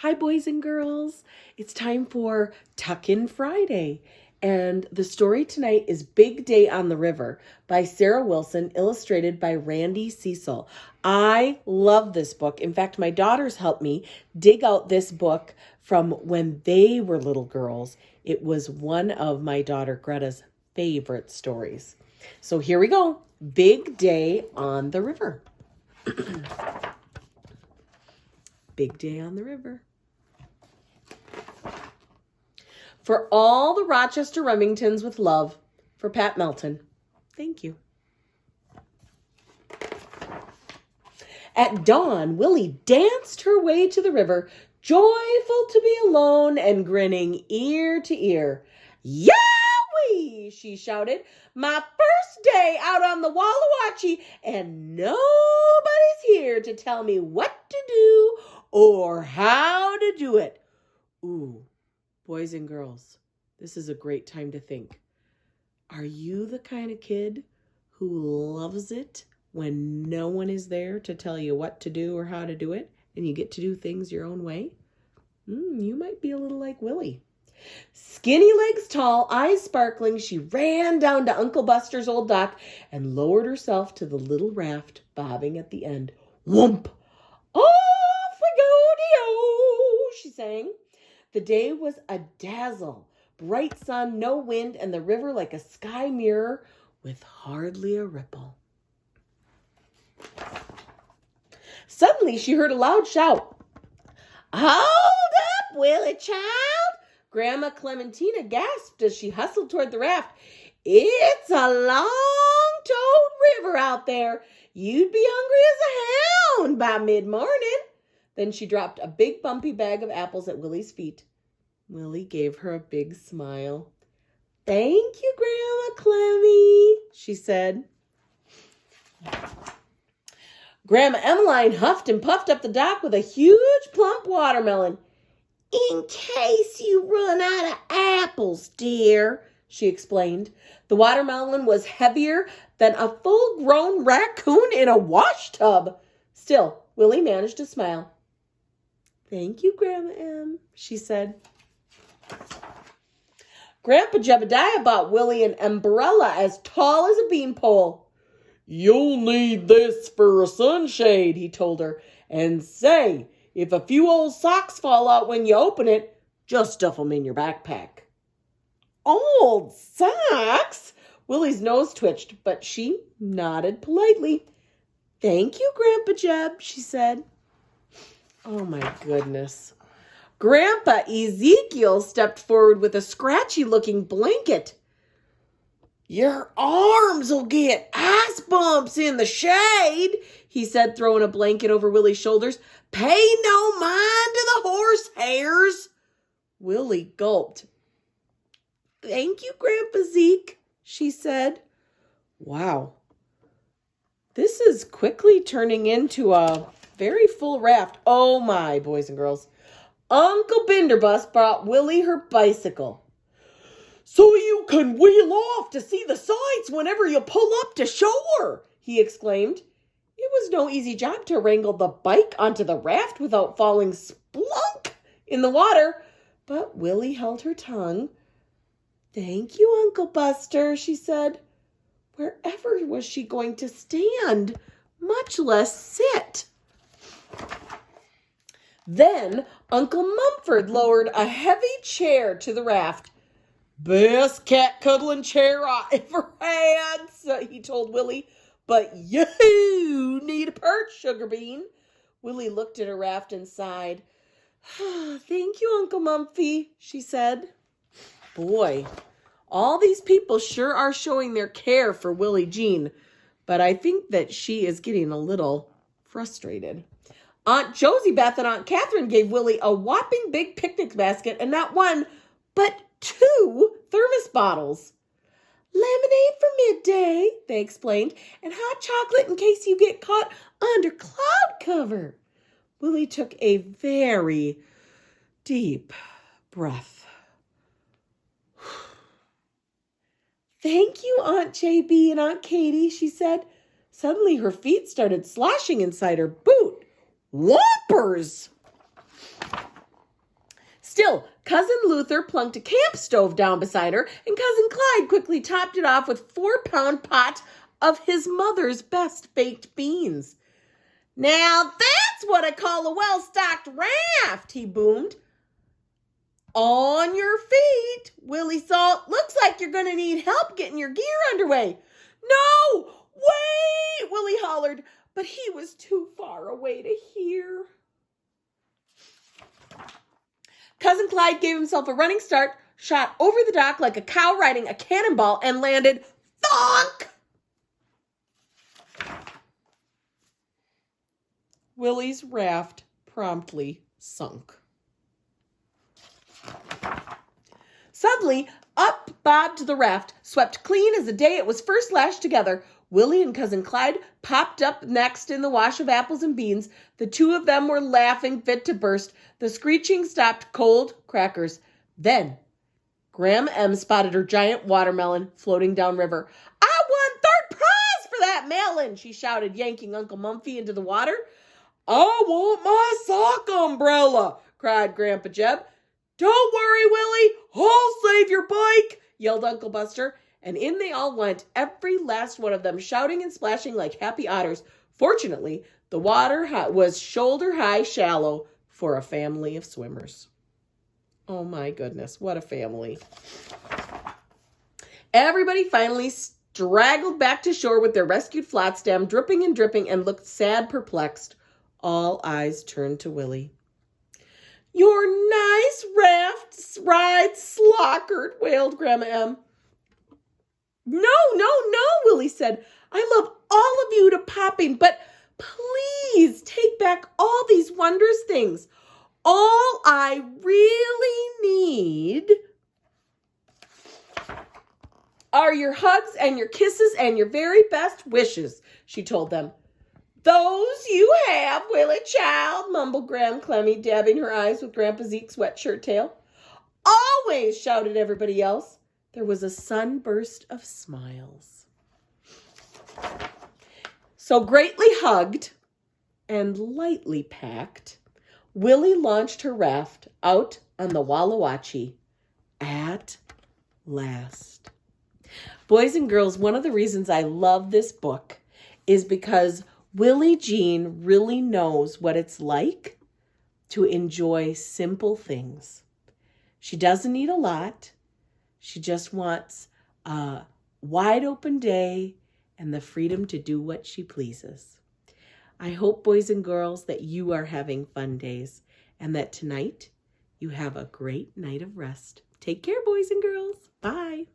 Hi, boys and girls. It's time for Tuck In Friday. And the story tonight is Big Day on the River by Sarah Wilson, illustrated by Randy Cecil. I love this book. In fact, my daughters helped me dig out this book from when they were little girls. It was one of my daughter Greta's favorite stories. So here we go. Big Day on the River. Big Day on the River. For all the Rochester Remingtons with love, for Pat Melton. Thank you. At dawn, Willie danced her way to the river, joyful to be alone and grinning ear to ear. Yahweh! She shouted. My first day out on the Wallawatchie, and nobody's here to tell me what to do or how to do it. Ooh. Boys and girls, this is a great time to think. Are you the kind of kid who loves it when no one is there to tell you what to do or how to do it, and you get to do things your own way? You might be a little like Willie. Skinny legs tall, eyes sparkling, she ran down to Uncle Buster's old dock and lowered herself to the little raft bobbing at the end. Whoomp! Off we go, dee-oh, she sang. The day was a dazzle. Bright sun, no wind, and the river like a sky mirror with hardly a ripple. Suddenly, she heard a loud shout. Hold up, Willie child! Grandma Clementina gasped as she hustled toward the raft. It's a long-toed river out there. You'd be hungry as a hound by mid-morning. Then she dropped a big bumpy bag of apples at Willie's feet. Willie gave her a big smile. Thank you, Grandma Clemmy, she said. Grandma Emmeline huffed and puffed up the dock with a huge plump watermelon. In case you run out of apples, dear, she explained. The watermelon was heavier than a full-grown raccoon in a wash tub. Still, Willie managed to smile. Thank you, Grandma Em, she said. Grandpa Jebediah bought Willie an umbrella as tall as a beanpole. You'll need this for a sunshade, he told her. And say, if a few old socks fall out when you open it, just stuff them in your backpack. Old socks? Willie's nose twitched, but she nodded politely. Thank you, Grandpa Jeb, she said. Oh, my goodness. Grandpa Ezekiel stepped forward with a scratchy-looking blanket. Your arms'll get ice bumps in the shade, he said, throwing a blanket over Willie's shoulders. Pay no mind to the horse hairs. Willie gulped. Thank you, Grandpa Zeke, she said. Wow. This is quickly turning into a very full raft. Oh my, boys and girls. Uncle Binderbus brought Willie her bicycle. So you can wheel off to see the sights whenever you pull up to shore, he exclaimed. It was no easy job to wrangle the bike onto the raft without falling splunk in the water, but Willie held her tongue. Thank you, Uncle Buster, she said. Wherever was she going to stand, much less sit? Then Uncle Mumford lowered a heavy chair to the raft. Best cat-cuddling chair I ever had, he told Willie. But you need a perch, Sugar Bean. Willie looked at her raft and sighed. Thank you, Uncle Mumphy, she said. Boy, all these people sure are showing their care for Willie Jean, but I think that she is getting a little frustrated. Aunt Josie Beth and Aunt Catherine gave Willie a whopping big picnic basket, and not one, but 2 thermos bottles. Lemonade for midday, they explained, and hot chocolate in case you get caught under cloud cover. Willie took a very deep breath. Thank you, Aunt JB and Aunt Katie, she said. Suddenly her feet started sloshing inside her boot. Whoppers! Still, Cousin Luther plunked a camp stove down beside her, and Cousin Clyde quickly topped it off with 4-pound pot of his mother's best baked beans. "Now that's what I call a well-stocked raft," he boomed. "On your feet," Willie Salt. "Looks like you're going to need help getting your gear underway." "No, wait," Willie hollered, but he was too far away to hear. Cousin Clyde gave himself a running start, shot over the dock like a cow riding a cannonball, and landed thonk. Willie's raft promptly sunk. Suddenly, up bobbed the raft, swept clean as the day it was first lashed together. Willie and Cousin Clyde popped up next in the wash of apples and beans. The two of them were laughing fit to burst. The screeching stopped cold crackers. Then, Grandma M spotted her giant watermelon floating downriver. "I won third prize for that melon," she shouted, yanking Uncle Mumphy into the water. "I want my sock umbrella," cried Grandpa Jeb. "Don't worry, Willie, I'll save your bike," yelled Uncle Buster. And in they all went, every last one of them shouting and splashing like happy otters. Fortunately, the water was shoulder-high shallow for a family of swimmers. Oh my goodness, what a family. Everybody finally straggled back to shore with their rescued flotsam dripping and dripping and looked sad, perplexed. All eyes turned to Willie. "Your nice raft ride slockered," wailed Grandma M. No, Willie said. "I love all of you to popping, but please take back all these wondrous things. All I really need are your hugs and your kisses and your very best wishes," she told them. "Those you have, Willie child," mumbled Graham Clemmy, dabbing her eyes with Grandpa Zeke's wet shirt tail. "Always," shouted everybody else. There was a sunburst of smiles. So greatly hugged and lightly packed, Willie launched her raft out on the Walla Watchie at last. Boys and girls, one of the reasons I love this book is because Willie Jean really knows what it's like to enjoy simple things. She doesn't need a lot. She just wants a wide open day and the freedom to do what she pleases. I hope, boys and girls, that you are having fun days and that tonight you have a great night of rest. Take care, boys and girls. Bye.